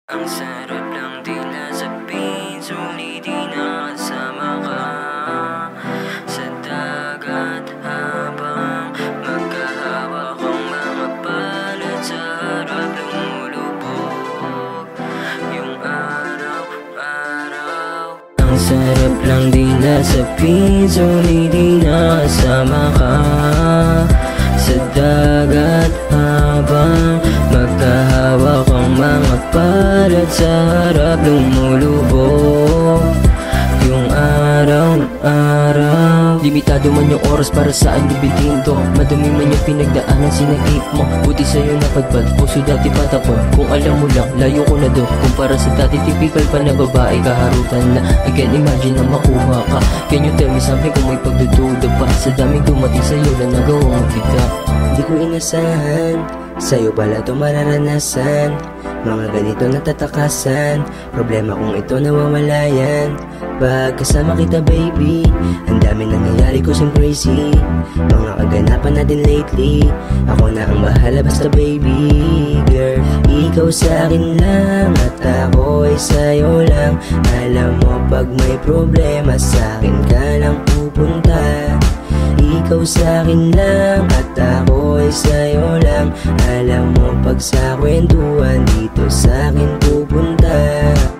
Ang sarap lang din nasabing, sulit di nakasama ka sa dagat habang magkahawak ang mga palad. Sa harap lumulubog yung araw-araw. Ang sarap lang din nasabing, sulit di nakasama ka sa dagat habang magkahawak ang mga palad. Sa harap lumulubog yung araw-araw. Limitado man yung oras para saan bibitin to. Madumi man yung pinagdaanan sinagip mo. Buti sa'yo napadpad, puso dati patapon. Kung alam mo lang, layo ko na do. Kumpara sa dati, typical pa na babae. Kaharutan na, I can't imagine na makuha ka. Can you tell me something kung may pagdududa pa? Sa daming dumating sa'yo na nagawa mo kita. Di ko inasahan, sa'yo pala ito mararanasan. Mga ganito natatakasan, problema kung ito nawawala yan. Pag kasama kita baby, ang dami nangyayari ko siyang crazy. Mga kaganapan natin lately, ako na ang bahala basta baby girl. Ikaw sa akin lang at ako ay sa'yo lang. Alam mo pag may problema sa akin ka lang pupunta. Ikaw sa akin lang at ako ay sa'yo lang. Alam mo pag sa kwentuhan dito sa akin pupunta.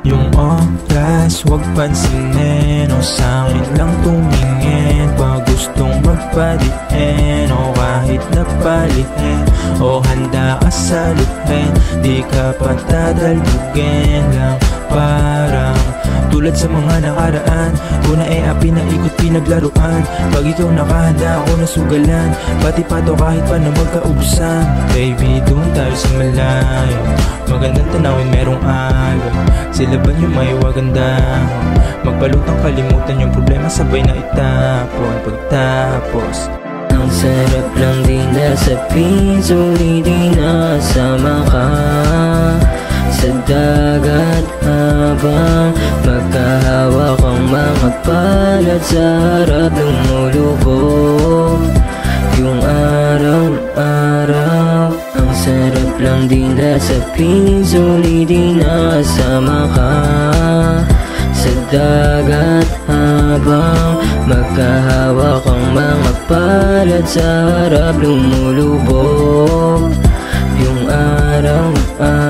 Yung oras wag pansinin o sa akin lang tumingin. Pag gustong magpalitin o kahit napalitin o handa ka saluhin, di ka patadalugin lang. Parang tulad sa mga nakaraan, kuna api na ikot pinaglaruan. Pag ikaw nakahanda ako nasugalan, pati pato kahit pa na magkaubusan. Baby doon tayo sa malayo, magandang tanawin merong alon. Sila ba yung may waganda? Magbalutang kalimutan yung problema, sabay na itapon. Pagtapos ang sarap lang din nasabing, sulit di nakasama ka sa dagat habang magkahawak ang mga palad. Sa harap lumulubog yung araw-araw. Ang sarap lang din nasabing, sulit di nakasama ka sa dagat habang magkahawak ang mga palad. Sa harap lumulubog yung araw-araw.